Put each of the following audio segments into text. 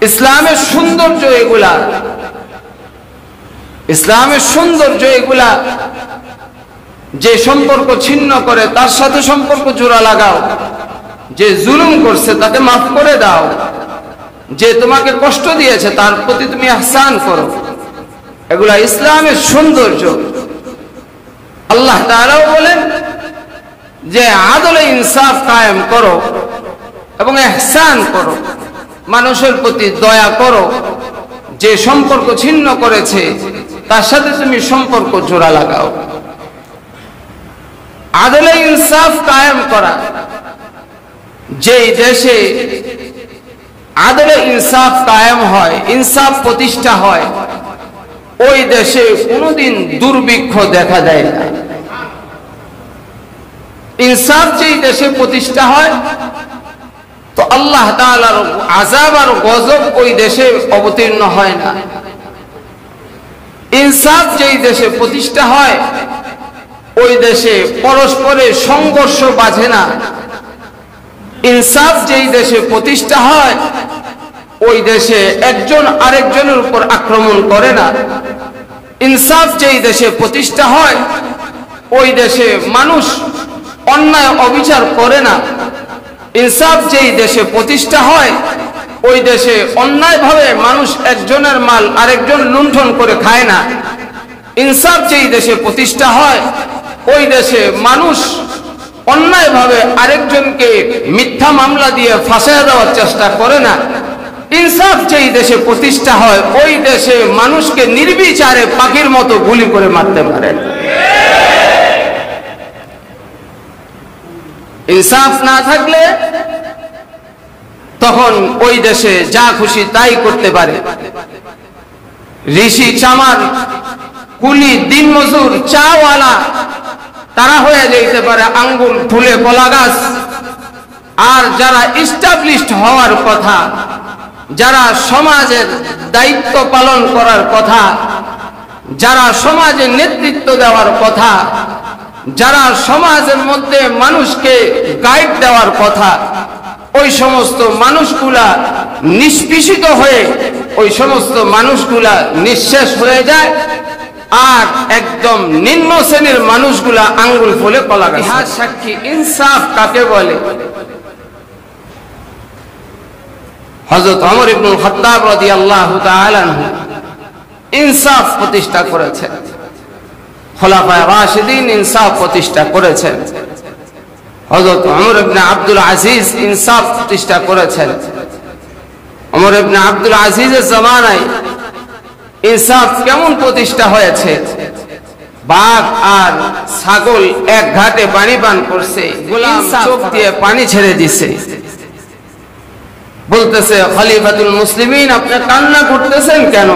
ইসলামের সৌন্দর্য এগুলা, ইসলামের সৌন্দর্য এগুলা। যে সম্পর্ক ছিন্ন করে তার সাথে সম্পর্ক জোড়া লাগাও, যে জুলুম করছে তাকে মাফ করে দাও, যে তোমাকে কষ্ট দিয়েছে তার প্রতি তুমি ইহসান করো। এগুলা ইসলামের সৌন্দর্য। আল্লাহ তাআলাও বলেন যে আদলে ইনসাফ কায়েম করো এবং ইহসান করো, মানুষের প্রতি দয়া করো। যে সম্পর্ক ছিন্ন করেছে তার সাথে তুমি সম্পর্ক জোড়া লাগাও। আদলে ইনসাফ কায়েম করা, যেই দেশে আদলে ইনসাফ কায়েম হয়, ইনসাফ প্রতিষ্ঠা হয়, ওই দেশে কোনোদিন দুর্ভিক্ষ দেখা যায় না। ইনসাফ যেই দেশে প্রতিষ্ঠা হয় তো আল্লাহ তাআলার আযাব আর গজব ওই দেশে অবতীর্ণ হয় না। ইনসাফ যেই দেশে প্রতিষ্ঠা হয় ওই দেশে পরস্পরের সংঘর্ষ বাজে না। ইনসাফ যেই দেশে প্রতিষ্ঠা হয় ওই দেশে একজন আরেকজনের উপর আক্রমণ করে না। ইনসাফ যেই দেশে প্রতিষ্ঠা হয় ওই দেশে মানুষ অন্যায় অবিচার করে না। ইনসাফ যেই দেশে প্রতিষ্ঠা হয় ওই দেশে অন্যায়ভাবে মানুষ একজনের মাল আরেকজন লুণ্ঠন করে খায় না। ইনসাফ যেই দেশে প্রতিষ্ঠা হয় ওই দেশে মানুষ অন্যায়ভাবে আরেকজনকে মিথ্যা মামলা দিয়ে ফাঁসিয়ে দেওয়ার চেষ্টা করে না। ইনসাফ যেই দেশে প্রতিষ্ঠা হয় ওই দেশে মানুষকে নির্বিচারে পাখির মতো গুলি করে মারতে পারে। ইনসাফ না থাকলে তখন ওই দেশে যা খুশি তাই করতে পারে। ঋষি চামার, কুলি, দিনমজুর, চাওয়ালা তারা হয়ে যেতে পারে আঙ্গুল ফুলে কলা গাছ। আর যারা ইস্টাবলিশড হওয়ার কথা, যারা সমাজের দায়িত্ব পালন করার কথা, যারা সমাজে নেতৃত্ব দেওয়ার কথা, যারা সমাজের মধ্যে মানুষকে গাইড দেওয়ার কথা, ওই সমস্ত মানুষগুলা নিষ্পেষিত হয়ে ওই সমস্ত মানুষগুলা নিঃশেষ হয়ে যায়। আর একদম নিম্ন শ্রেণীর মানুষগুলা আঙ্গুল ফুলে কলা গাছ। ইতিহাস সাক্ষী ইনসাফ কাকে বলে। হযরত ওমর ইবনে খাত্তাব রাদিয়াল্লাহু তাআলা আনহু ইনসাফ প্রতিষ্ঠা করেছেন। খোলাফায়ে রাশিদিন ইনসাফ প্রতিষ্ঠা করেছেন। হযরত ওমর ইবনে আব্দুল আজিজ ইনসাফ প্রতিষ্ঠা করেছেন। ওমর ইবনে আব্দুল আজিজের জামানায় ইনসাফ কেমন প্রতিষ্ঠা হয়েছে। বাঘ আর ছাগল এক ঘাটে পানি পান করছে, গোলাম চোখ দিয়ে পানি ছেড়ে দিছে। বলতেছে, খলিফাতুল মুসলিমিন আপনি কান্না করতেছেন কেন?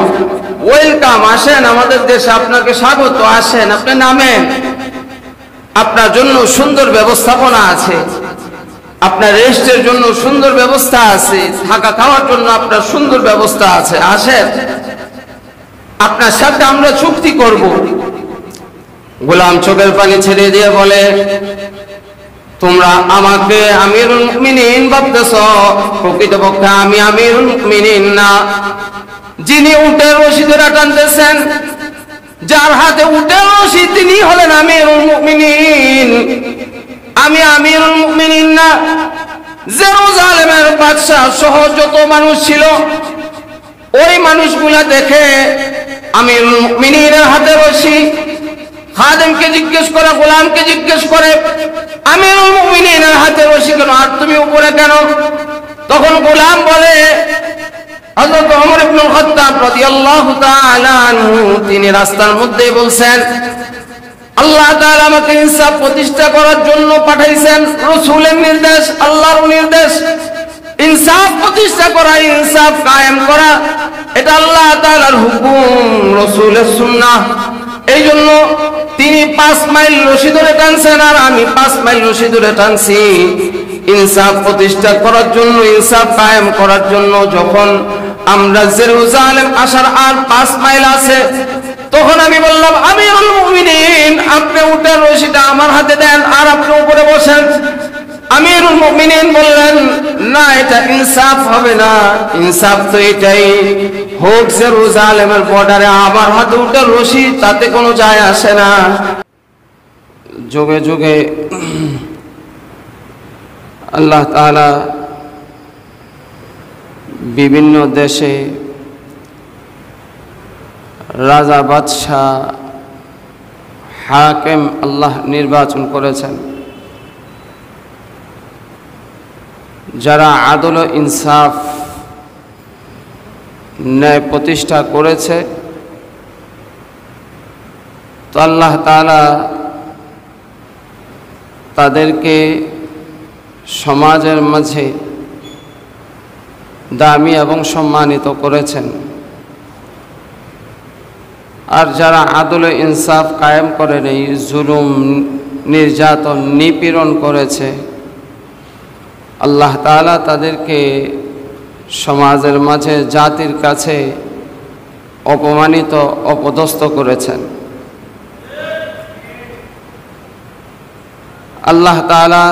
ওয়েলকাম, আসেন আমাদের দেশে, আপনাকে স্বাগত, আসেন, আপনি নামেন, আপনার জন্য সুন্দর ব্যবস্থাপনা আছে, আপনার রেস্টের জন্য সুন্দর ব্যবস্থা আছে, থাকা খাওয়ার জন্য আপনার সুন্দর ব্যবস্থা আছে, আসেন, আপনার সাথে আমরা চুক্তি করব। গোলাম চোখের পানি ছেড়ে দিয়ে বলে, তোমরা আমাকে আমিরুল মুমিনিন ভাবতেছ, প্রকৃতপক্ষে আমি আমিরুল মুমিনিন না। যিনি উটের রশি ধরে টানতেছেন, যার হাতে উটের রশি, তিনি হলেন আমিরুল মুমিনিন। আমি আমিরুল মুমিনিন না। জেরুজালেমের বাদশা সহ যত মানুষ ছিল ওই মানুষগুলা দেখে আমিরুল মুমিনিনের হাতে রশি, খাদেমকে জিজ্ঞেস করে, গোলামকে জিজ্ঞেস করে, আমিরুল মুমিনিনের হাতে রশি কেন, আর তুমি উপরে কেন? তখন গোলাম বলে, হযরত ওমর ইবনে খাত্তাব রাদিয়াল্লাহু তাআলা আনহু তিনি রাস্তার মধ্যে বলছেন, আল্লাহ তাআলা আমাকে ইনসাফ প্রতিষ্ঠা করার জন্য পাঠাইছেন। রাসূলের নির্দেশ, আল্লাহর নির্দেশ। ইনসাফ প্রতিষ্ঠা করা, ইনসাফ কায়েম করা, এটা আল্লাহ তাআলার হুকুম, রাসূলের সুন্নাহ। এই জন্য তিনি 5 মাইল রশি ধরে টানছেন আর আমি 5 মাইল রশি ধরে টানছি ইনসাফ প্রতিষ্ঠা করার জন্য, ইনসাফ কায়েম করার জন্য। যখন আমরা জেরুজালেম আসার আর 5 মাইল আছে, তখন আমি বললাম, আমিরুল মুমিনিন আপনি উটের রশিটা আমার হাতে দেন আর আপনি উপরে বসেন। আমিরুল মুমিনিন বললেন, না, এটা ইনসাফ হবে না। ইনসাফ তো এটাই হোক জেরুজালেমের বর্ডারে আমার হাতে উঠে রশি, তাতে কোনো যায় আসে না। যুগে যুগে আল্লাহ তাআলা বিভিন্ন দেশে রাজা, বাদশাহ, হাকিম আল্লাহ নির্বাচন করেছেন, যারা আদল ও ইনসাফ, ন্যায় প্রতিষ্ঠা করেছে। তো আল্লাহ তাআলা তাদেরকে সমাজের মাঝে দামি এবং সম্মানিত করেছেন। আর যারা আদল ও ইনসাফ কায়েম করে নেই, জুলুম, নির্যাতন, নিপীড়ন করেছে, আল্লাহ তাআলা তাদেরকে সমাজের মাঝে, জাতির কাছে অপমানিত, অপদস্থ করেছেন। আল্লাহ তাআলা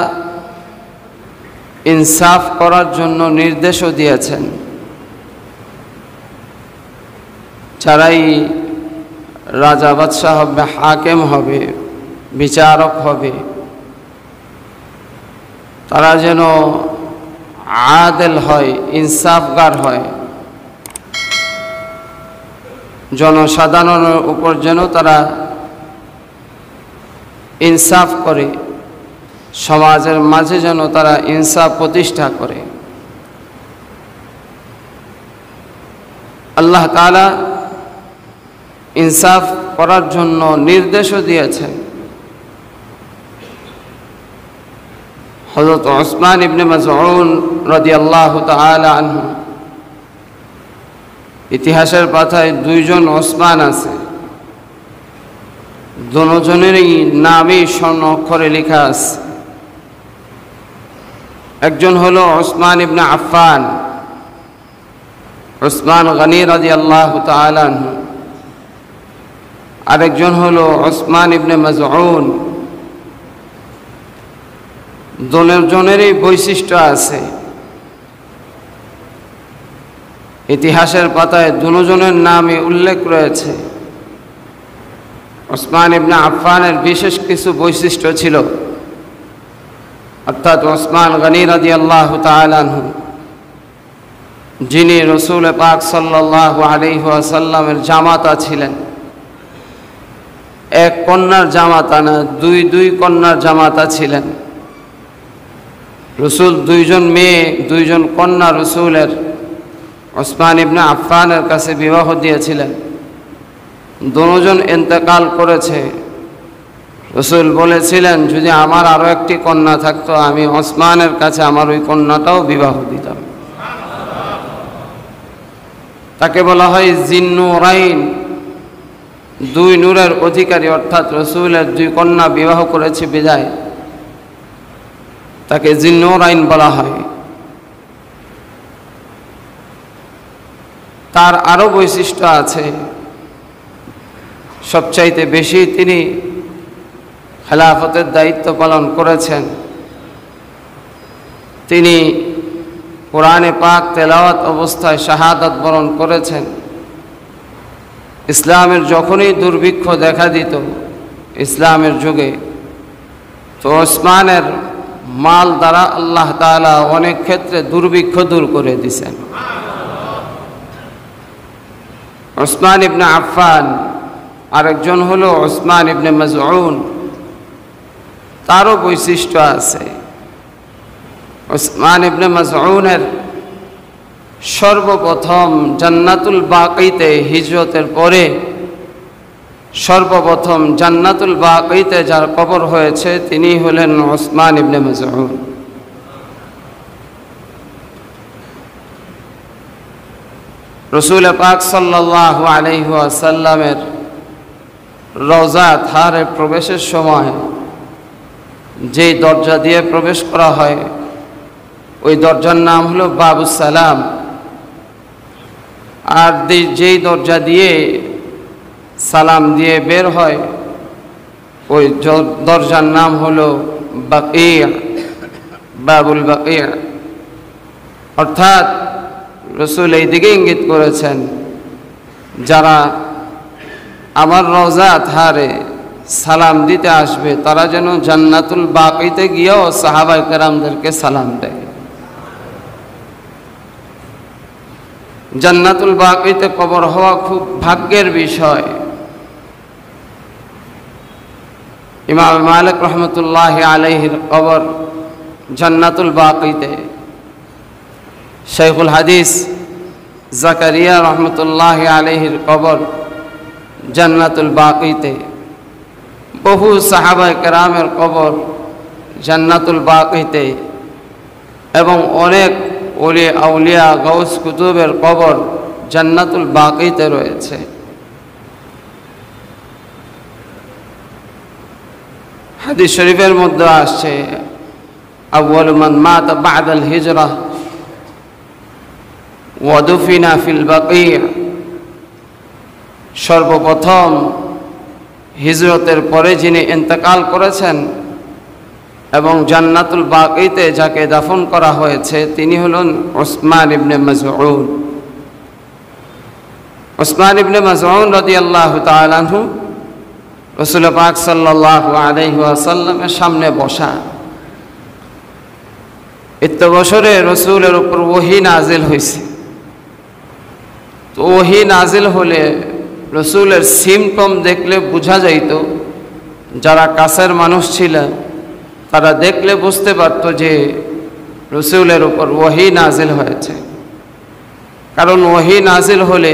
ইনসাফ করার জন্য নির্দেশও দিয়েছেন। যারাই রাজা, বাদশাহ হবে, হাকিম হবে, বিচারক হবে, তারা যেন আদেল হয়, ইনসাফগার হয়। জনসাধারণের উপর যেন তারা ইনসাফ করে, সমাজের মাঝে যেন তারা ইনসাফ প্রতিষ্ঠা করে। আল্লাহ তাআলা ইনসাফ করার জন্য নির্দেশও দিয়েছেন। হযরত ওসমান ইবনে মাযউন রাদিয়াল্লাহু তাআলা আনহু, ইতিহাসের পাতায় দুইজন ওসমান আছে, দুজনেরই নামই স্বর্ণ অক্ষরে লেখা আছে। একজন হলো ওসমান ইবনে আফফান, ওসমান গনি রাদিয়াল্লাহু তাআলা আনহু। আরেকজন হলো ওসমান ইবনে মাযউন। দুজনেরই বৈশিষ্ট্য আছে। ইতিহাসের পাতায় দুজনের নামে উল্লেখ রয়েছে। ওসমান ইবনে আফফানের বিশেষ কিছু বৈশিষ্ট্য ছিল, অর্থাৎ ওসমান গনি রাদিয়াল্লাহু তাআলা আনহু, যিনি রাসূল পাক সাল্লাল্লাহু আলাইহি ওয়াসাল্লামের জামাতা ছিলেন। এক কন্যার জামাতা না, দুই কন্যার জামাতা ছিলেন। রাসূল দুইজন মেয়ে, দুইজন কন্যা রাসূলের ওসমান ইবনে আফফানের কাছে বিবাহ দিয়েছিলেন। দুজন ইন্তেকাল করেছে। রাসূল বলেছিলেন, যদি আমার আরো একটি কন্যা থাকতো, আমি ওসমানের কাছে আমার ওই কন্যাটাও বিবাহ দিতাম। তাকে বলা হয় জিন্নুরাইন, দুই নূরের অধিকারী, অর্থাৎ রাসূলের দুই কন্যা বিবাহ করেছে বিদায় তাকে জিন্নুরাইন বলা হয়। তার আরো বৈশিষ্ট্য আছে। সবচাইতে বেশি তিনি খেলাফতের দায়িত্ব পালন করেছেন। তিনি কোরআনে পাক তেলাওয়াত অবস্থায় শাহাদাত বরণ করেছেন। ইসলামের যখনই দুর্ভিক্ষ দেখা দিত ইসলামের যুগে, তো ওসমানের মাল দ্বারা আল্লাহ তাআলা অনেক ক্ষেত্রে দুর্ভিক্ষ দূর করে দিয়েছেন। ওসমান ইবনে আফফান। আরেকজন হলো ওসমান ইবনে মাযউন। তারও বৈশিষ্ট্য আছে। ওসমান ইবনে মাযউনের সর্বপ্রথম জান্নাতুল বাকিতে, হিজরতের পরে সর্বপ্রথম জান্নাতুল বাকিতে যার কবর হয়েছে তিনি হলেন ওসমান ইবনে মাযউন। রাসূল পাক সাল্লাল্লাহু আলাইহি ওয়াসাল্লামের রওজা থারে প্রবেশের সময় যেই দরজা দিয়ে প্রবেশ করা হয়, ওই দরজার নাম হলো বাবুস সালাম। আর যেই দরজা দিয়ে সালাম দিয়ে বের হয়, ওই দরজার নাম হলো বাকিয়া, বাবুল বাকিয়া, অর্থাৎ রাসূল এই দিকে ইঙ্গিত করেছেন যারা আমার রওজা আতহারে সালাম দিতে আসবে তারা যেন জান্নাতুল বাকিতে গিয়েও সাহাবায়ে কেরামদেরকে সালাম দেয়। জান্নাতুল বাকিতে কবর হওয়া খুব ভাগ্যের বিষয়। ইমাম মালিক রহমতুল্লাহ আলাইহির কবর জান্নাতুল বাকিতে, শাইখুল হাদিস জাকারিয়া রহমতুল্লাহ আলাইহির কবর জান্নাতুল বাকিতে, বহু সাহাবায়ে কেরামের কবর জান্নাতুল বাকিতে, এবং অনেক ওলি আউলিয়া গাউস কুতুবের কবর জান্নাতুল বাকিতে রয়েছে। হাদিস শরীফের মধ্যে আসছে আউয়ালু মান মাতা বা'দাল হিজরাহ ওয়া দুফিনা ফিল বাকিয়া, সর্বপ্রথম হিজরতের পরে যিনি ইন্তেকাল করেছেন এবং জান্নাতুল বাকিতে যাকে দাফন করা হয়েছে তিনি হলেন উসমান ইবনে মাযউন। উসমান ইবনে মাযউন রাদিয়াল্লাহু তাআলা আনহু রাসূল পাক সাল্লাল্লাহু আলাইহি ওয়াসাল্লামের সামনে বসা। এত বছরে রাসূলের উপর ওহী নাজিল হয়েছে, তো ওহী নাজিল হলে রাসূলের সিমটম দেখলে বোঝা যাইত, যারা কাছের মানুষ ছিল তারা দেখলে বুঝতে পারত যে রাসূলের উপর ওহী নাজিল হয়েছে। কারণ ওহী নাজিল হলে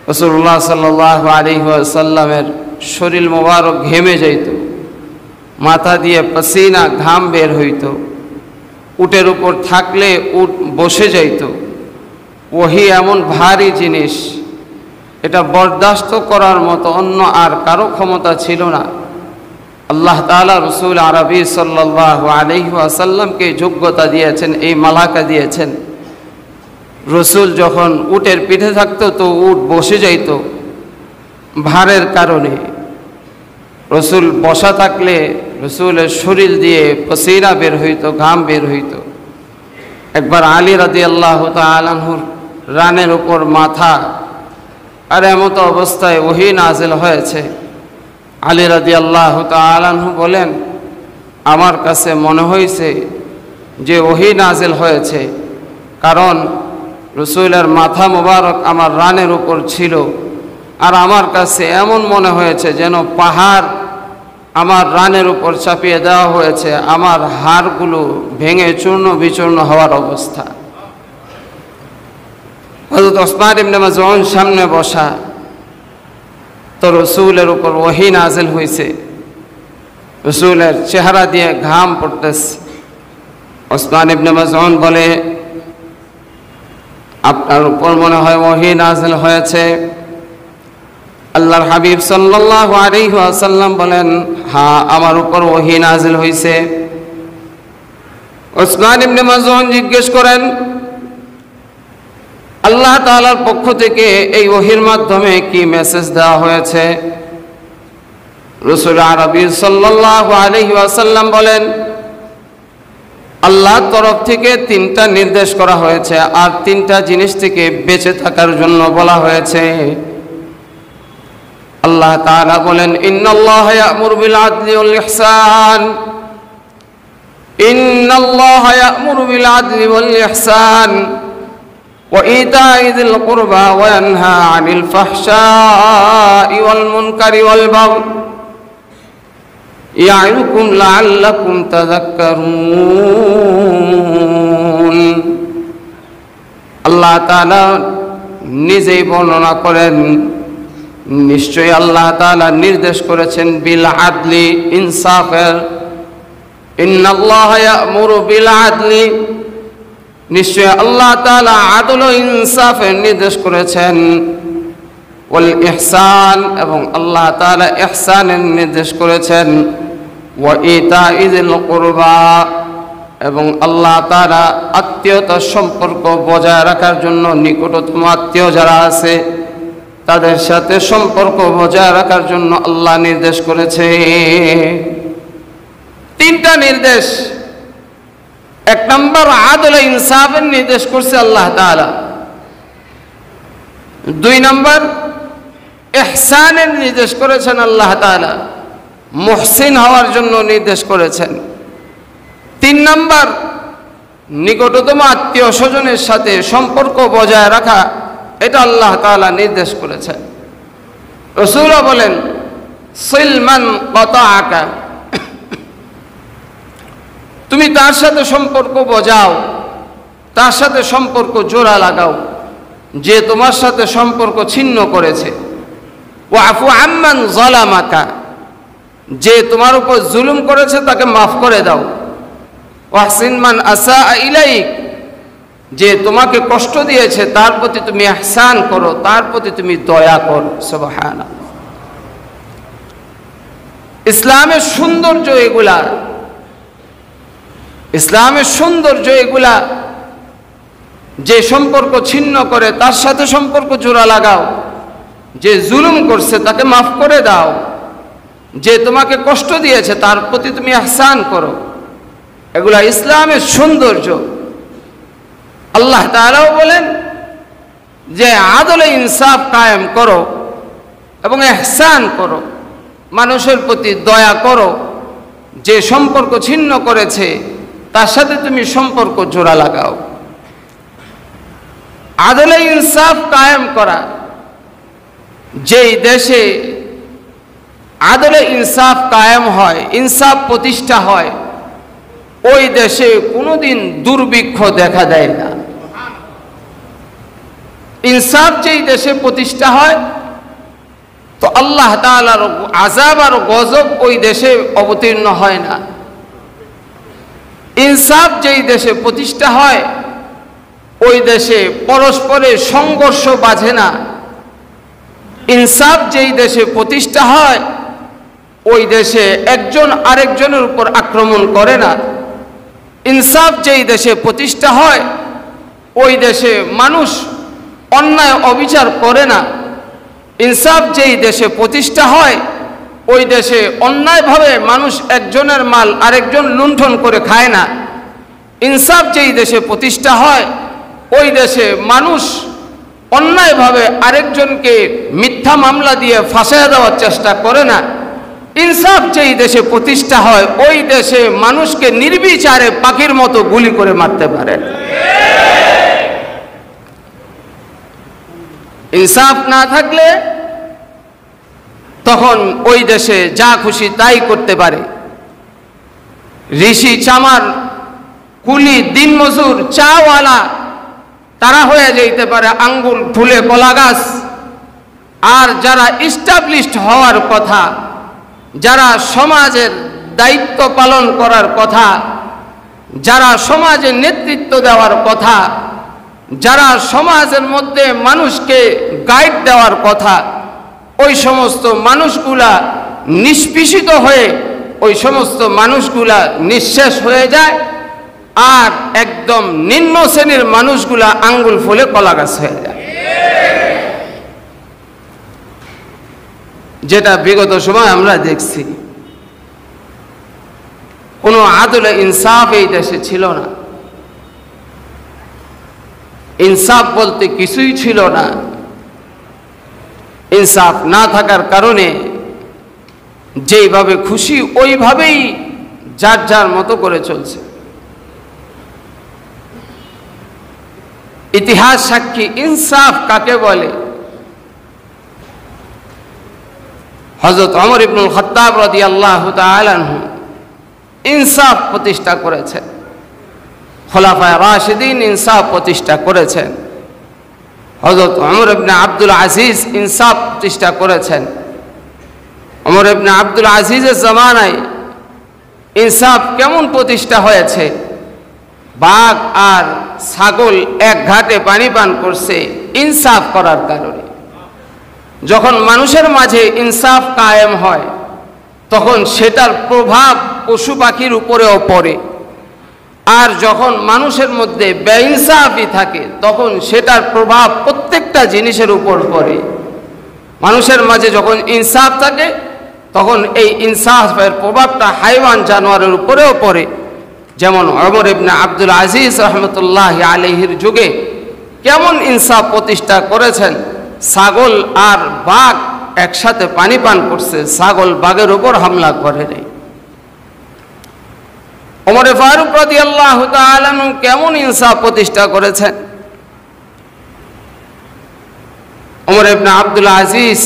রাসূলুল্লাহ সাল্লাল্লাহু আলাইহি ওয়াসাল্লামের শরীর মোবারক ঘেমে যাইত, মাথা দিয়ে পসিনা ঘাম বের হইত, উটের উপর থাকলে উট বসে যাইত। ওহী এমন ভারী জিনিস, এটা বরদাস্ত করার মতো অন্য আর কারো ক্ষমতা ছিল না। আল্লাহ তাআলা রাসূল আরবী সাল্লাল্লাহু আলাইহি ওয়াসাল্লামকে যোগ্যতা দিয়েছেন, এই মালাকা দিয়েছেন। রাসূল যখন উটের পিঠে থাকতো তো উট বসে যাইত ভারের কারণে। রাসূল বসা থাকলে রাসূলের শরীর দিয়ে পসিনা বের হইত, ঘাম বের হইত। একবার আলী রাদিয়াল্লাহু তাআলা আনহুর রানের উপর মাথা, আর এমতো অবস্থায় ওহী নাজিল হয়েছে। আলী রাদিয়াল্লাহু তাআলা আনহু বলেন, আমার কাছে মনে হয়েছে যে ওহী নাজিল হয়েছে, কারণ রাসূলের মাথা মোবারক আমার রানের উপর ছিল, আর আমার কাছে এমন মনে হয়েছে যেন পাহাড় আমার রানের উপর চাপিয়ে দেওয়া হয়েছে, আমার হাড়গুলো ভেঙে চূর্ণ বিচূর্ণ হওয়ার অবস্থা। হযরত উসমান ইবনে মাযউন সামনে বসা, তো রাসূলের উপর ওহী নাজিল হয়েছে, রাসূলের চেহারা দিয়ে ঘাম পড়তেছে। উসমান ইবনে মাযউন বলে, আপনার উপর মনে হয় ওহী নাজিল হয়েছে? আল্লাহর হাবিব সাল্লাল্লাহু আলাইহি ওয়াসাল্লাম বলেন, হ্যাঁ, আমার উপর ওহী নাজিল হয়েছে। উসমান ইবনে মাযউন জিজ্ঞেস করেন, আল্লাহ তাআলার পক্ষ থেকে এই ওহীর মাধ্যমে কি মেসেজ দেওয়া হয়েছে? রাসূল আরবী সাল্লাল্লাহু আলাইহি ওয়াসাল্লাম বলেন, আল্লাহর তরফ থেকে 3টা নির্দেশ করা হয়েছে, আর 3টা জিনিস থেকে বেঁচে থাকার জন্য বলা হয়েছে। আল্লাহ তাআলা বলেন, ইন্নাল্লাহা ইয়া'মুরু বিল আদলি ওয়াল ইহসান, ইন্নাল্লাহা ইয়া'মুরু বিল আদলি ওয়াল ইহসান ওয়া ইতা'i যিল কুরবা ওয়া ইয়ানহা আনিল ফাহশা'i ওয়াল মুনকারি ওয়াল বাগই ইয়া'iদুকুম লা'আল্লাকুম তাযাক্কারুন। আল্লাহ তাআলা নিজেই বর্ণনা করেন, নিশ্চয়ই আল্লাহ তাআলা নির্দেশ করেছেন বিল আদলি, ইনসাফের। ইন্নাল্লাহা ইয়া'মুরু বিল আদলি, নিশ্চয়ই আল্লাহ তাআলা আদল ও ইনসাফের নির্দেশ করেছেন। ওয়াল ইহসান, এবং আল্লাহ তাআলা ইহসানের নির্দেশ করেছেন। ওয়া ইতা'i যিল কুরবা, এবং আল্লাহ তাআলা আত্মীয়তার সম্পর্ক বজায় রাখার জন্য নিকটতম আত্মীয় যারা আছে তাদের সাথে সম্পর্ক বজায় রাখার জন্য আল্লাহ নির্দেশ করেছে। 3টা নির্দেশ এক নম্বর আদল ইনসাফের নির্দেশ করছে আল্লাহ তাআলা। দুই নম্বর ইহসানের নির্দেশ করেছেন আল্লাহ তাআলা, মুহসিন হওয়ার জন্য নির্দেশ করেছেন। তিন নম্বর নিকটতম আত্মীয় স্বজনের সাথে সম্পর্ক বজায় রাখা, এটা আল্লাহ তাআলা নির্দেশ করেছেন। রাসূলও বলেন সিল মান কাতাআকা, তুমি তার সাথে সম্পর্ক বজাও, তার সাথে সম্পর্ক জোড়া লাগাও যে তোমার সাথে সম্পর্ক ছিন্ন করেছে। ওয়াফু আম্মান যালামাকা, যে তোমার উপর জুলুম করেছে তাকে মাফ করে দাও। ওয়াহসিন মান আসা ইলাইক, যে তোমাকে কষ্ট দিয়েছে তার প্রতি তুমি ইহসান করো, তার প্রতি তুমি দয়া করো। সুবহানাল্লাহ। ইসলামের সৌন্দর্য এগুলা, ইসলামের সৌন্দর্য এগুলা। যে সম্পর্ক ছিন্ন করে তার সাথে সম্পর্ক জোড়া লাগাও, যে জুলুম করছে তাকে মাফ করে দাও, যে তোমাকে কষ্ট দিয়েছে তার প্রতি তুমি ইহসান করো। এগুলা ইসলামের সৌন্দর্য। আল্লাহ তাআলাও বলেন যে আদলে ইনসাফ কায়েম করো এবং ইহসান করো, মানুষের প্রতি দয়া করো। যে সম্পর্ক ছিন্ন করেছে তার সাথে তুমি সম্পর্ক জোড়া লাগাও। আদলে ইনসাফ কায়েম করা, যেই দেশে আদলে ইনসাফ কায়েম হয়, ইনসাফ প্রতিষ্ঠা হয়, ওই দেশে কোনোদিন দুর্ভিক্ষ দেখা দেয় না। ইনসাফ যেই দেশে প্রতিষ্ঠা হয় তো আল্লাহ তাআলার আযাব আর গজব ওই দেশে অবতীর্ণ হয় না। ইনসাফ যেই দেশে প্রতিষ্ঠা হয় ওই দেশে পরস্পরের সংঘর্ষ বাজে না। ইনসাফ যেই দেশে প্রতিষ্ঠা হয় ওই দেশে একজন আরেকজনের উপর আক্রমণ করে না। ইনসাফ যেই দেশে প্রতিষ্ঠা হয় ওই দেশে মানুষ অন্যায় অবিচার করে না। ইনসাফ যেই দেশে প্রতিষ্ঠা হয় ওই দেশে অন্যায়ভাবে মানুষ একজনের মাল আরেকজন লুণ্ঠন করে খায় না। ইনসাফ যেই দেশে প্রতিষ্ঠা হয় ওই দেশে মানুষ অন্যায়ভাবে আরেকজনকে মিথ্যা মামলা দিয়ে ফাঁসিয়ে দেওয়ার চেষ্টা করে না। ইনসাফ যেই দেশে প্রতিষ্ঠা হয় ওই দেশে মানুষকে নির্বিচারে পাখির মতো গুলি করে মারতে পারে। ইনসাফ না থাকলে তখন ওই দেশে যা খুশি তাই করতে পারে। ঋষি চামার, কুলি, দিনমজুর, চাওয়ালা তারা হয়ে যেতে পারে আঙ্গুল ফুলে কলা গাছ। আর যারা ইস্টাবলিশড হওয়ার কথা, যারা সমাজের দায়িত্ব পালন করার কথা, যারা সমাজে নেতৃত্ব দেওয়ার কথা, যারা সমাজের মধ্যে মানুষকে গাইড দেওয়ার কথা, ওই সমস্ত মানুষগুলা নিষ্পেষিত হয়ে ওই সমস্ত মানুষগুলা নিঃশেষ হয়ে যায়। আর একদম নিম্ন শ্রেণীর মানুষগুলা আঙ্গুল ফুলে কলা গাছ হয়ে যায়, যেটা বিগত সময় আমরা দেখছি। কোনো আদলে ইনসাফ এই দেশে ছিল না। ইনসাফ বলতে কিছুই ছিল না। ইনসাফ না থাকার কারণে যেইভাবে খুশি ওইভাবেই যার যার মতো করে চলছে। ইতিহাস সাক্ষী ইনসাফ কাকে বলে। হযরত ওমর ইবনুল খাত্তাব রাদিয়াল্লাহু তাআলা আনহু ইনসাফ প্রতিষ্ঠা করেছেন। খোলাফায়ে রাশিদিন ইনসাফ প্রতিষ্ঠা করেছেন। হযরত ওমর ইবনে আব্দুল আজিজ ইনসাফ প্রতিষ্ঠা করেছেন। ওমর ইবনে আব্দুল আজিজের জামানায় ইনসাফ কেমন প্রতিষ্ঠা হয়েছে। বাঘ আর ছাগল এক ঘাটে পানি পান করছে ইনসাফ করার কারণে। যখন মানুষের মাঝে ইনসাফ কায়েম হয় তখন সেটার প্রভাব পশু পাখির উপরেও পড়ে। আর যখন মানুষের মধ্যে বেইনসাফি থাকে তখন সেটার প্রভাব প্রত্যেকটা জিনিসের উপর পড়ে। মানুষের মাঝে যখন ইনসাফ থাকে তখন এই ইনসাফের প্রভাবটা হাইওয়ান জানোয়ারের উপরেও পড়ে। যেমন ওমর ইবনে আব্দুল আজিজ রহমতুল্লাহি আলাইহির যুগে কেমন ইনসাফ প্রতিষ্ঠা করেছেন। ছাগল আর বাঘ একসাথে পানি পান করছে, ছাগল বাঘের উপর হামলা করে নাই। ওমর ফারুক রাদিয়াল্লাহু তাআলা আনহু কেমন ইনসাফ প্রতিষ্ঠা করেছেন। ওমর ইবনে আব্দুল আজিজ,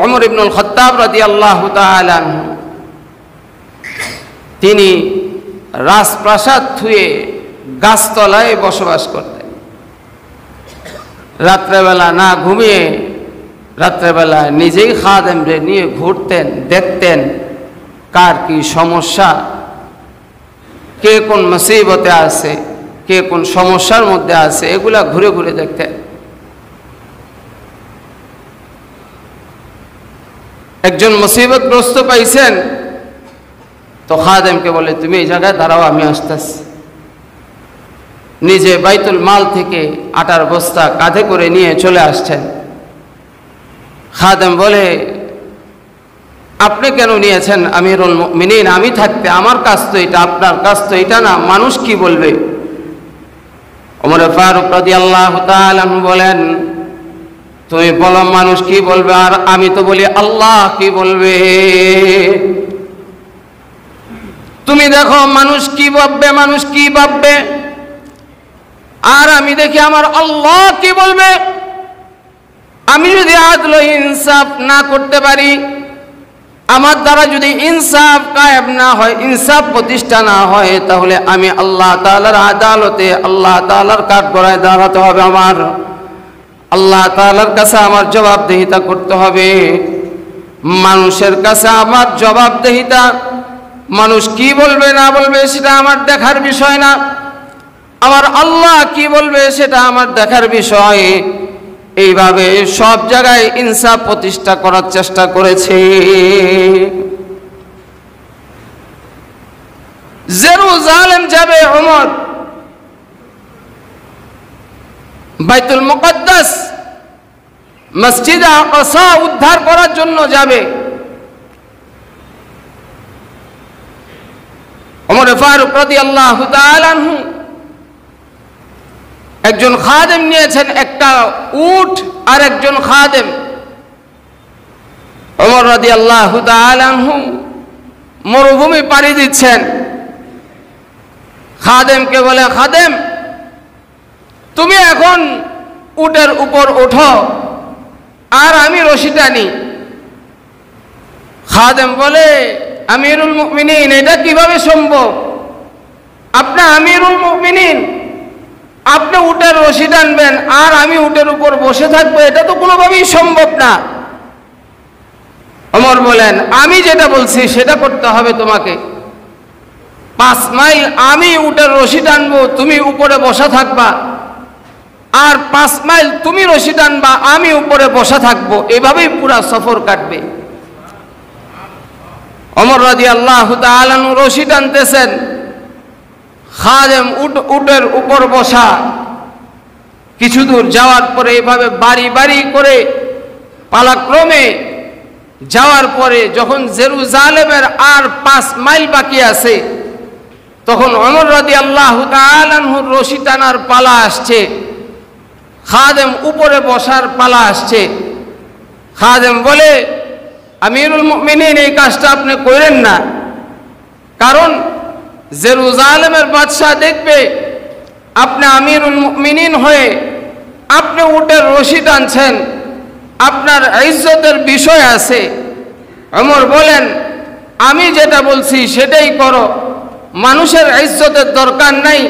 ওমর ইবনুল খাত্তাব রাদিয়াল্লাহু তাআলা আনহু তিনি রাজপ্রাসাদ থুয়ে গাছতলায় বসবাস করতেন। রাত্রেবেলা না ঘুমিয়ে রাত্রেবেলা নিজেই খাদেমরে নিয়ে ঘুরতেন, দেখতেন কার কি সমস্যা, কে কোন মুসিবতে আছে, কে কোন সমস্যার মধ্যে আছে, এগুলা ঘুরে ঘুরে দেখতেন। একজন মুসিবতগ্রস্ত পাইছেন তো খাদেমকে বলে, তুমি এই জায়গায় দাঁড়াও, আমি আসতেছি। নিজে বাইতুল মাল থেকে আটার বস্তা কাঁধে করে নিয়ে চলে আসছেন। খাদেম বলে, আপনি কেন নিয়েছেন আমিরুল মুমিনিন? আমি থাকতে আমার কাজ তো এটা, আপনার কাজ তো এটা না, মানুষ কি বলবে? ওমর ফারুক রাদিয়াল্লাহু তাআলা আনহু বলেন, তুমি বলো মানুষ কি বলবে, আর আমি তো বলি আল্লাহ কি বলবে। তুমি দেখো মানুষ কি ভাববে, মানুষ কি ভাববে, আর আমি দেখি আমার আল্লাহ কি বলবে। আমি যদি আদল ইনসাফ না করতে পারি, আমার দ্বারা যদি ইনসাফ কায়েম না হয়, ইনসাফ প্রতিষ্ঠা না হয়, তাহলে আমি আল্লাহ তাআলার আদালতে, আল্লাহ তাআলার কাঠগড়ায় দাঁড়াতে হবে। আমার আল্লাহ তাআলার কাছে আমার জবাবদিহিতা করতে হবে। মানুষের কাছে আমার জবাবদিহিতা, মানুষ কি বলবে না বলবে সেটা আমার দেখার বিষয় না, আমার আল্লাহ কি বলবে সেটা আমার দেখার বিষয়। এইভাবে সব জায়গায় ইনসাফ প্রতিষ্ঠা করার চেষ্টা করেছে। জেরুজালেম যাবে ওমর, বাইতুল মুকদ্দাস মসজিদে আকসা উদ্ধার করার জন্য যাবে। ওমর ফারুক রাদিয়াল্লাহু তাআলা আনহু একজন খাদেম নিয়েছেন, একটা উট আর একজন খাদেম। ওমর রাদিয়াল্লাহু তাআলা আনহু মরুভূমি পাড়ি দিচ্ছেন। খাদেমকে বলে, খাদেম তুমি এখন উটের উপর ওঠো আর আমি রশি টানি। খাদেম বলে, আমিরুল মুমিনিন এটা কিভাবে সম্ভব? আপনি আমিরুল মুমিনিন, আপনি উটের রশি টানবেন আর আমি উটের উপর বসে থাকবো, এটা তো কোনোভাবেই সম্ভব না। ওমর বলেন, আমি যেটা বলছি সেটা করতে হবে তোমাকে। 5 মাইল আমি উটের রশি টানবো, তুমি উপরে বসা থাকবা, আর 5 মাইল তুমি রশি টানবা, আমি উপরে বসা থাকবো, এভাবেই পুরা সফর কাটবে। ওমর রাদিয়াল্লাহু তাআলা আনহু রশি টানতেছেন, খাদেম উটের উপর বসা। কিছু দূর যাওয়ার পরে এভাবে বাড়ি বাড়ি করে পালাক্রমে যাওয়ার পরে যখন জেরুজালেমের আর 5 মাইল বাকি আছে, তখন ওমর রাদিয়াল্লাহু তাআলা আনহুর রশি টানার পালা আসছে, খাদেম উপরে বসার পালা আসছে। খাদেম বলে, আমিরুল মুমিনিন এই কাজটা আপনি করেন না, কারণ জেরুজালেমের বাদশাহ দেখবে আপনি আমিরুল মুমিনিন হয়ে আপনি উটের রশি টানছেন, আপনার ইজ্জতের বিষয় আছে। ওমর বলেন, আমি যেটা বলছি সেটাই করো, মানুষের ইজ্জতের দরকার নাই।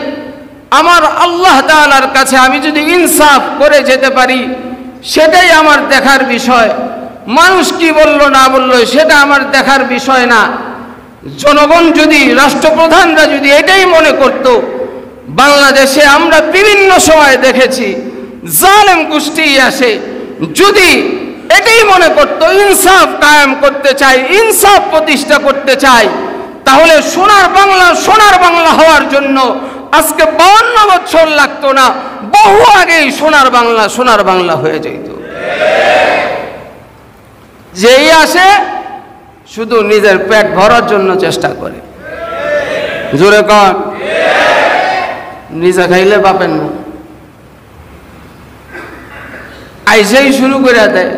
আমার আল্লাহ তাআলার কাছে আমি যদি ইনসাফ করে যেতে পারি সেটাই আমার দেখার বিষয়। মানুষ কি বললো না বললো সেটা আমার দেখার বিষয় না। জনগণ যদি, রাষ্ট্রপ্রধানরা যদি এটাই মনে করত, বাংলাদেশে আমরা বিভিন্ন সময় দেখেছি জালেম গোষ্ঠী আসে, যদি এটাই মনে করত ইনসাফ কায়েম করতে চাই, ইনসাফ প্রতিষ্ঠা করতে চাই, তাহলে সোনার বাংলা হওয়ার জন্য আজকে 52 বছর লাগতো না, বহু আগেই সোনার বাংলা হয়ে যেত। যেই আসে শুধু নিজের পেট ভরার জন্য চেষ্টা করে। জোরে কন, নিজে খাইলে পাবেন না, আইসেই শুরু করে দেয়।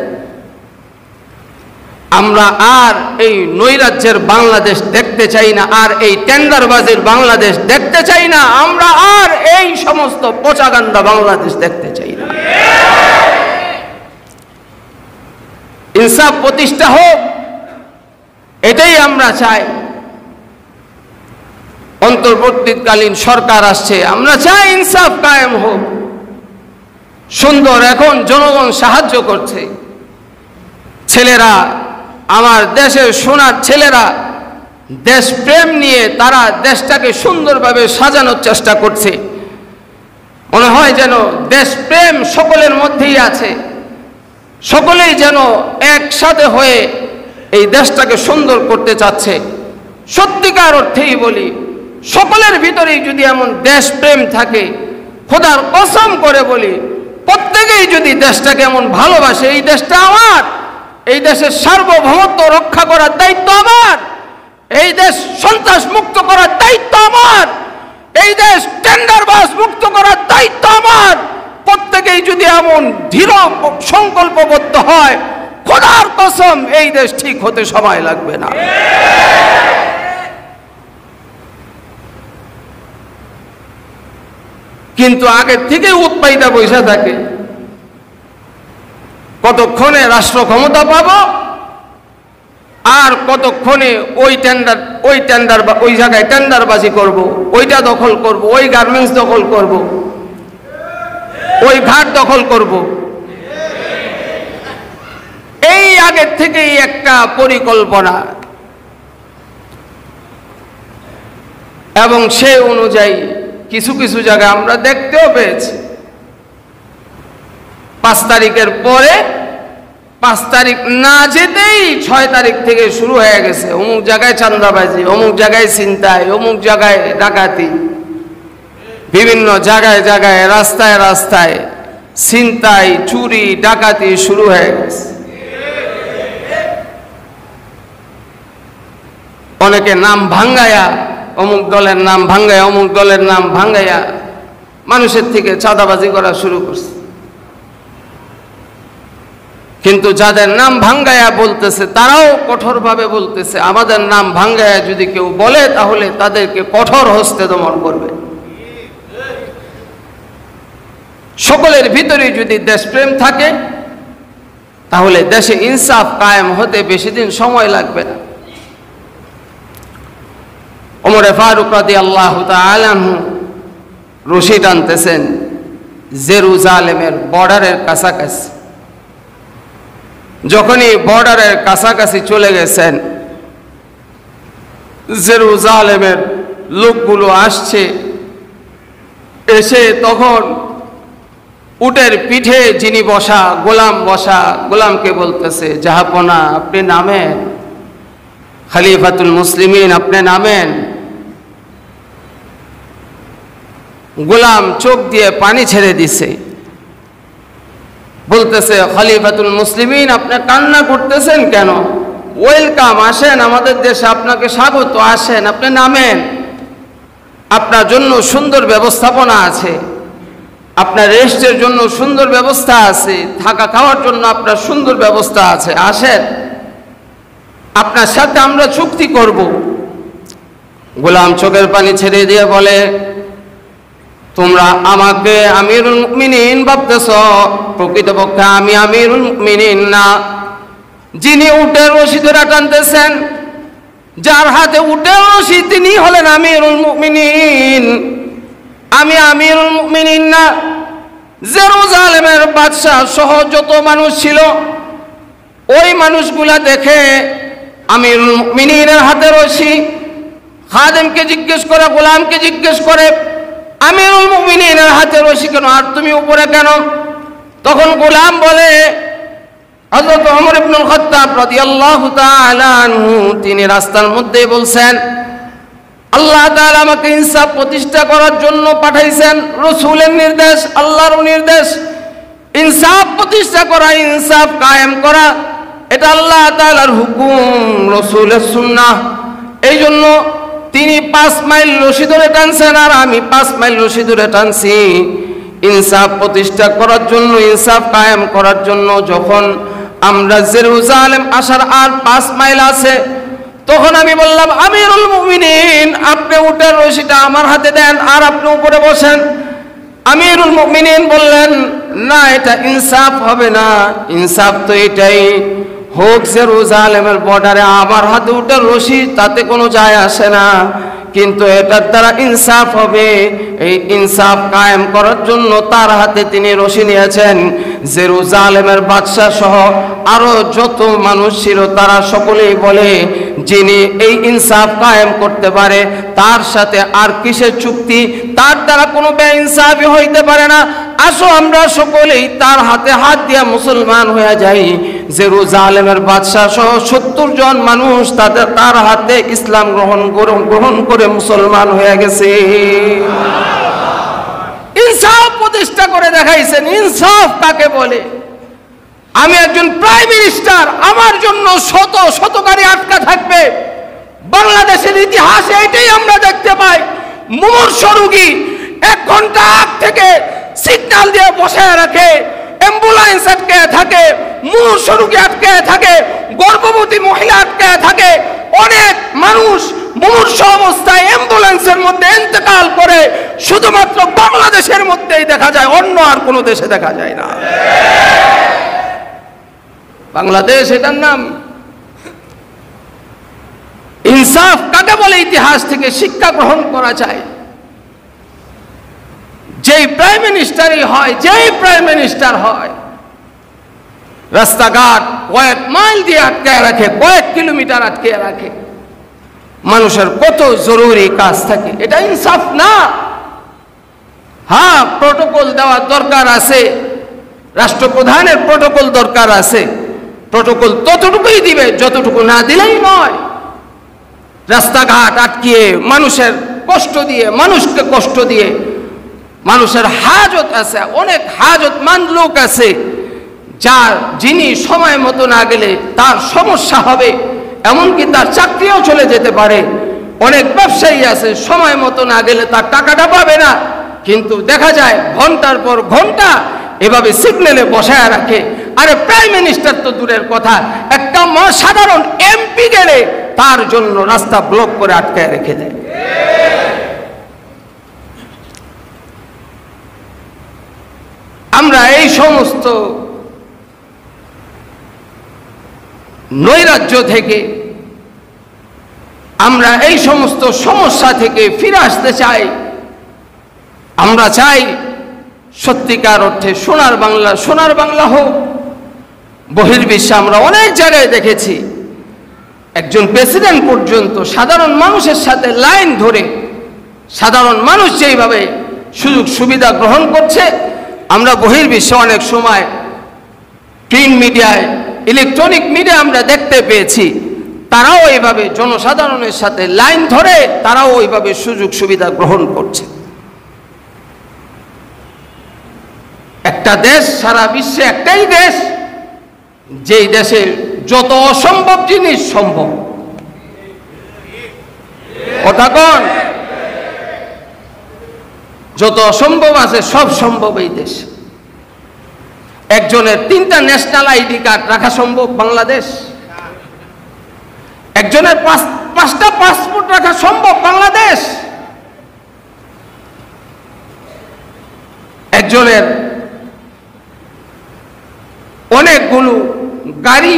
আমরা আর এই নৈরাজ্যের বাংলাদেশ দেখতে চাই না, আর এই টেন্ডারবাজির বাংলাদেশ দেখতে চাই না, আমরা আর এই সমস্ত প্রচাগান্ডা বাংলাদেশ দেখতে চাই না। ইনসাফ প্রতিষ্ঠা হোক, এটাই আমরা চাই। অন্তর্বর্তীকালীন সরকার আসছে, আমরা চাই ইনসাফ কায়েম হোক, সুন্দর। এখন জনগণ সাহায্য করছে, ছেলেরা, আমার দেশের সোনার ছেলেরা দেশপ্রেম নিয়ে তারা দেশটাকে সুন্দরভাবে সাজানোর চেষ্টা করছে। মনে হয় যেন দেশপ্রেম সকলের মধ্যেই আছে, সকলেই যেন একসাথে হয়ে এই দেশটাকে সুন্দর করতে চাচ্ছে। সত্যিকার অর্থেই বলি, সকলের ভিতরেই যদি এমন দেশপ্রেম থাকে, খোদার কসম করে বলি, প্রত্যেকেই যদি দেশটাকে এমন ভালোবাসে, এই দেশটা আমার, এই দেশের সার্বভৌমত্ব রক্ষা করার দায়িত্ব আমার, এই দেশ সন্ত্রাস মুক্ত করার দায়িত্ব আমার, এই দেশ টেন্ডারবাজ মুক্ত করার দায়িত্ব আমার, প্রত্যেকেই যদি এমন দৃঢ় সংকল্পবদ্ধ হয়, খোদার কসম এই দেশ ঠিক হতে সময় লাগবে না। কিন্তু আগের থেকে উৎপাইতা পয়সা থাকে, কতক্ষণে রাষ্ট্র ক্ষমতা পাবো, আর কতক্ষণে ওই টেন্ডার ওই জায়গায় টেন্ডারবাজি করব, ওইটা দখল করব, ওই গার্মেন্টস দখল করব, ওই ঘাট দখল করব। এই আগের থেকেই একটা পরিকল্পনা, এবং সেই অনুযায়ী কিছু কিছু জায়গায় আমরা দেখতেও পেয়েছি। 5 তারিখের পরে, 5 তারিখ না যেতেই 6 তারিখ থেকে শুরু হয়ে গেছে, অমুক জায়গায় চাঁদাবাজি, অমুক জায়গায় ছিনতাই, অমুক জায়গায় ডাকাতি, বিভিন্ন জায়গায় জায়গায় রাস্তায় রাস্তায় ছিনতাই, চুরি, ডাকাতি শুরু হয়ে গেছে। অনেকে নাম ভাঙ্গায়া, অমুক দলের নাম ভাঙ্গায়া, অমুক দলের নাম ভাঙ্গায়া মানুষের থেকে চাঁদাবাজি করা শুরু করছে। কিন্তু যাদের নাম ভাঙ্গায়া বলতেছে, তারাও কঠোরভাবে বলতেছে, আমাদের নাম ভাঙ্গায়া যদি কেউ বলে তাহলে তাদেরকে কঠোর হস্তে দমন করবে। সকলের ভিতরে যদি দেশপ্রেম থাকে, তাহলে দেশে ইনসাফ কায়েম হতে বেশি দিন সময় লাগবে না। ওমর ফারুক রাদিয়াল্লাহু তাআলা আনহু রশি টানতেছেন জেরুজালেমের বর্ডারের কাছাকাছি। যখনই বর্ডারের কাছাকাছি চলে গেছেন, জেরুজালেমের লোকগুলো আসছে, এসে তখন উটের পিঠে যিনি বসা, গোলাম বসা, গোলামকে বলতেছে, জাহাপনা আপনি নামেন, খলিফাতুল মুসলিমিন আপনি নামেন। গোলাম চোখ দিয়ে পানি ছেড়ে দিছে, বলতেছে, খলিফাতুল মুসলিমিন আপনি কান্না করতেছেন কেন? ওয়েলকাম, আসেন, আমাদের দেশে আপনাকে স্বাগত, আসেন, আপনি নামেন, আপনার জন্য সুন্দর ব্যবস্থাপনা আছে, আপনার রেস্টের জন্য সুন্দর ব্যবস্থা আছে, থাকা খাওয়ার জন্য আপনার সুন্দর ব্যবস্থা আছে, আসেন, আপনার সাথে আমরা চুক্তি করব। গোলাম চোখের পানি ছেড়ে দিয়ে বলে, তোমরা আমাকে আমিরুল মুমিনিন ভাবতেছ, প্রকৃতপক্ষে আমি আমিরুল মুমিনিন না। যিনি উটের রশি ধরে টানতেছেন, যার হাতে উটের রশি, তিনি হলেন আমিরুল মুমিনিন। আমি আমিরুল মুমিনিন না। জেরুজালেমের বাদশাহ সহ যত মানুষ ছিল, ওই মানুষগুলা দেখে আমিরুল মুমিনিনের হাতে রশি, খাদেমকে জিজ্ঞেস করে, গোলামকে জিজ্ঞেস করে, আমিরুল মুমিনিনের হাতে রশি কেন, আর তুমি উপরে কেন? তখন গোলাম বলে, হযরত ওমর ইবনুল খাত্তাব রাদিয়াল্লাহু তাআলা আনহু তিনি রাস্তার মধ্যে বলছেন, আল্লাহ তাআলা আমাকে ইনসাফ প্রতিষ্ঠা করার জন্য পাঠাইছেন, রাসূলের নির্দেশ, আল্লাহর নির্দেশ। ইনসাফ প্রতিষ্ঠা করা, ইনসাফ কায়েম করা, এটা আল্লাহ তাআলার হুকুম, রাসূলের সুন্নাহ। এই জন্য তিনি 5 মাইল রশি ধরে টানছেন আর আমি 5 মাইল রশি ধরে টানছি ইনসাফ প্রতিষ্ঠা করার জন্য, ইনসাফ কায়েম করার জন্য। যখন আমরা জেরুজালেম আসার আর 5 মাইল আছে, তখন আমি বললাম, আমিরুল মুমিনিন, আপনি উটের রশিটা আমার হাতে দেন আর আপনি উপরে বসেন। আমিরুল মুমিনিন বললেন, না, এটা ইনসাফ হবে না। ইনসাফ তো এটাই হোক জেরুজালেমের বর্ডারে আমার হাতে উটের রশি, তাতে কোনো যায় আসে না, কিন্তু এটার দ্বারা ইনসাফ হবে। এই ইনসাফ কায়েম করার জন্য তার হাতে তিনি রশি নিয়েছেন। জেরুজালেমের বাদশা সহ আরো যত মানুষ ছিল তারা সকলেই বলে, যিনি এই ইনসাফ কায়েম করতে পারে তার সাথে আর কিসের চুক্তি, তার দ্বারা কোনো বেইনসাফি হইতে পারে না। আসো আমরা সকলেই তার হাতে হাত দিয়া মুসলমান হয়ে যাই। জেরুজালেমের বাদশা সহ 70 জন মানুষ তার হাতে ইসলাম গ্রহণ করে মুসলমান হয়ে গেছে। ইনসাফ প্রতিষ্ঠা করে দেখাইছেন। ইনসাফ কাকে বলে? আমি একজন প্রাইম মিনিস্টার, আমার জন্য শত শত গাড়ি আটকা থাকবে। বাংলাদেশের ইতিহাসে এটাই আমরা দেখতে পাই। মুমূর্ষ রোগী 1 ঘন্টা আগ থেকে সিগন্যাল দিয়ে বসে রাখে, অ্যাম্বুলেন্স আটকে থাকে, মুমূর্ষ রোগী আটকে থাকে, গর্ভবতী মহিলা আটকে থাকে। অনেক মানুষ মুমূর্ষ অবস্থায় অ্যাম্বুলেন্সের মধ্যে ইন্তেকাল করে শুধুমাত্র বাংলাদেশের মধ্যেই দেখা যায়, অন্য আর কোনো দেশে দেখা যায় না। বাংলাদেশ এটার নাম। ইনসাফ কাকে বলে ইতিহাস থেকে শিক্ষা গ্রহণ করা যায়। যেই প্রাইম মিনিস্টারই হয়, যেই প্রাইম মিনিস্টার হয়, রাস্তাঘাট কয়েক মাইল দিয়ে আটকে রাখে, কয়েক কিলোমিটার আটকে রাখে। মানুষের কত জরুরি কাজ থাকে, এটা ইনসাফ না। হ্যাঁ, প্রটোকল দেওয়ার দরকার আছে, রাষ্ট্রপ্রধানের প্রটোকল দরকার আছে। প্রটোকল ততটুকুই দিবে যতটুকু না দিলেই নয়। রাস্তাঘাট আটকিয়ে মানুষের কষ্ট দিয়ে, মানুষকে কষ্ট দিয়ে, মানুষের হাজত আছে, অনেক হাজতমান লোক আছে যিনি সময় মতো না গেলে তার সমস্যা হবে, এমনকি তার চাকরিও চলে যেতে পারে। অনেক ব্যবসায়ী আছে সময় মতো না গেলে তার টাকাটা পাবে না, কিন্তু দেখা যায় ঘন্টার পর ঘন্টা এভাবে সিগন্যালে বসায় রাখে। আরে প্রাইম মিনিস্টার তো দূরের কথা, একটা সাধারণ এমপি গেলে তার জন্য রাস্তা ব্লক করে আটকায় রেখে দেয়। আমরা এই সমস্ত নৈরাজ্য থেকে, আমরা এই সমস্ত সমস্যা থেকে ফিরে আসতে চাই। আমরা চাই সত্যিকার অর্থে সোনার বাংলা, সোনার বাংলা হোক। বহির্বিশ্বে আমরা অনেক জায়গায় দেখেছি একজন প্রেসিডেন্ট পর্যন্ত সাধারণ মানুষের সাথে লাইন ধরে, সাধারণ মানুষ যেইভাবে সুযোগ সুবিধা গ্রহণ করছে, আমরা বহির্বিশ্বে অনেক সময় প্রিন্ট মিডিয়ায়, ইলেকট্রনিক মিডিয়া আমরা দেখতে পেয়েছি, তারাও এইভাবে জনসাধারণের সাথে লাইন ধরে তারাও ওইভাবে সুযোগ সুবিধা গ্রহণ করছে। একটা দেশ, সারা বিশ্বে একটাই দেশ, যেই দেশে যত অসম্ভব জিনিস সম্ভব। কথা কোন? যত অসম্ভব আছে সব সম্ভব এই দেশ। একজনের 3টা ন্যাশনাল আইডি কার্ড রাখা সম্ভব বাংলাদেশ। একজনের 5টা পাসপোর্ট রাখা সম্ভব বাংলাদেশ। একজনের অনেকগুলো গাড়ি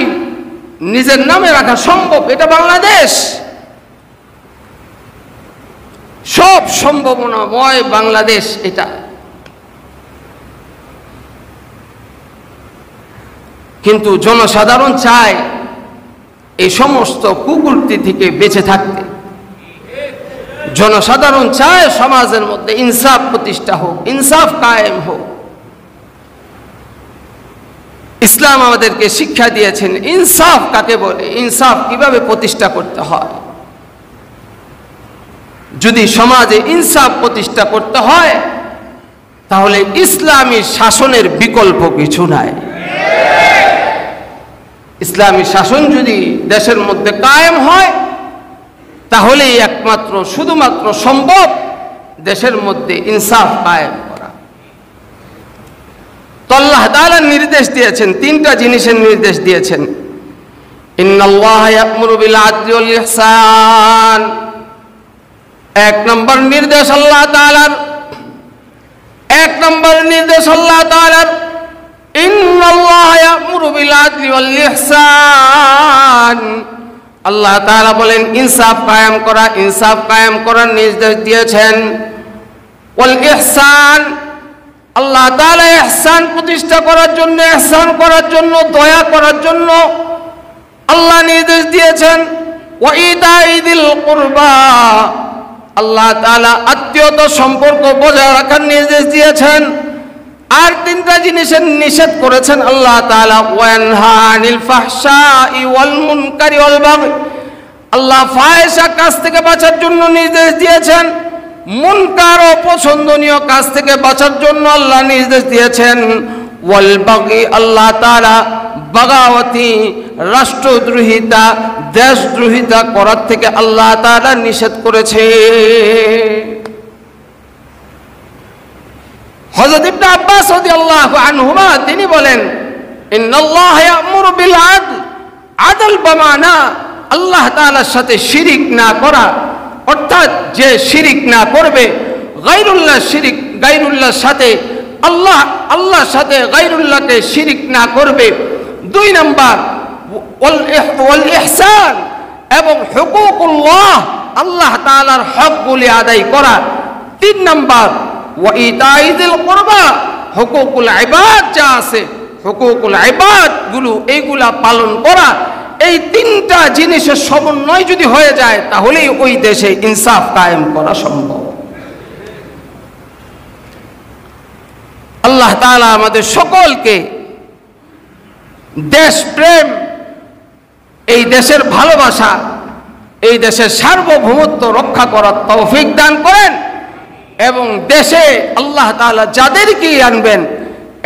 নিজের নামে রাখা সম্ভব, এটা বাংলাদেশ। সব সম্ভাবনাময় বাংলাদেশ এটা। কিন্তু জনসাধারণ চায় এই সমস্ত কুকুরটি থেকে বেঁচে থাকতে। জনসাধারণ চায় সমাজের মধ্যে ইনসাফ প্রতিষ্ঠা হোক, ইনসাফ কায়েম হোক। ইসলাম আমাদেরকে শিক্ষা দিয়েছেন ইনসাফ কাকে বলে, ইনসাফ কিভাবে প্রতিষ্ঠা করতে হয়। যদি সমাজে ইনসাফ প্রতিষ্ঠা করতে হয় তাহলে ইসলামী শাসনের বিকল্প কিছু নাই। ইসলামী শাসন যদি দেশের মধ্যে কায়েম হয় তাহলেই একমাত্র শুধুমাত্র সম্ভব দেশের মধ্যে ইনসাফ কায়েম করা। তো আল্লাহ তাআলা নির্দেশ দিয়েছেন, তিনটা জিনিসের নির্দেশ দিয়েছেন। ইন্নাল্লাহা ইয়া'মুরু বিল আদলি ওয়াল ইহসান, এক নম্বর নির্দেশ আল্লাহ তাআলার, এক নম্বর নির্দেশ আল্লাহ তাআলার, ইন্নাল্লাহা ইয়া'মুরু বিল আদলি ওয়াল ইহসান। আল্লাহ তাআলা বলেন ইনসাফ কায়েম করা, ইনসাফ কায়েম করার নির্দেশ দিয়েছেন। ওয়াল ইহসান, আল্লাহ তাআলা ইহসান প্রতিষ্ঠা করার জন্য, ইহসান করার জন্য, দয়া করার জন্য আল্লাহ নির্দেশ দিয়েছেন। ওয়া ইতাই যিল কুরবা, আল্লাহ তাআলা আত্মীয়তা সম্পর্ক বজায় রাখার নির্দেশ দিয়েছেন। আর তিনটা জিনিসের নিষেধ করেছেন আল্লাহ তাআলা। ওয়ানহা আনিল ফাহশাই ওয়াল মুনকারি ওয়াল বাগই, আল্লাহ ফাহিশা কাজ থেকে বাঁচার জন্য নির্দেশ দিয়েছেন, মুনকার অপছন্দনীয় কাজ থেকে বাঁচার জন্য আল্লাহ নির্দেশ দিয়েছেন। ওয়াল বাগই, আল্লাহ তাআলা বাগাওয়াতি, রাষ্ট্রদ্রোহিতা, দেশদ্রোহিতা করার থেকে আল্লাহ তাআলা নিষেধ করেছে। হযরত ইবনে আব্বাস রাদিয়াল্লাহু আনহুমা তিনি বলেন, ইন্নাল্লাহা ইয়া'মুরু বিল আদল, আদল বামানা আল্লাহ তাআলার সাথে শিরিক না করা, অর্থাৎ যে শিরিক না করবে, গায়রুল্লাহ শিরিক, গায়রুল্লাহর সাথে আল্লাহর সাথে গায়রুল্লাহকে শিরিক না করবে। দুই নাম্বার ওয়াল ইহসান, এবং হুকুকুল্লাহ, আল্লাহ তাআলার হকগুলি আদায় করা। তিন নাম্বার ওয়া ইতাই যিল কুরবা, হুকুকুল ইবাদ যা আছে, হুকুকুল ইবাদ গুলো এইগুলা পালন করা। এই তিনটা জিনিসের সমন্বয় যদি হয়ে যায় তাহলেই ওই দেশে ইনসাফ কায়েম করা সম্ভব। আল্লাহ তাআলা আমাদের সকলকে দেশপ্রেম, এই দেশের ভালোবাসা, এই দেশের সার্বভৌমত্ব রক্ষা করার তৌফিক দান করেন, এবং দেশে আল্লাহ তাআলা যাদেরকে আনবেন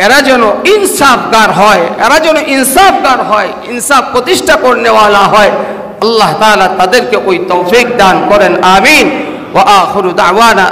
এরা যেন ইনসাফগার হয়, এরা যেন ইনসাফগার হয়, ইনসাফ প্রতিষ্ঠা করনেওয়ালা হয়। আল্লাহ তাআলা তাদেরকে ওই তৌফিক দান করেন। আমিন। ওয়া আখিরু দাওয়ানা।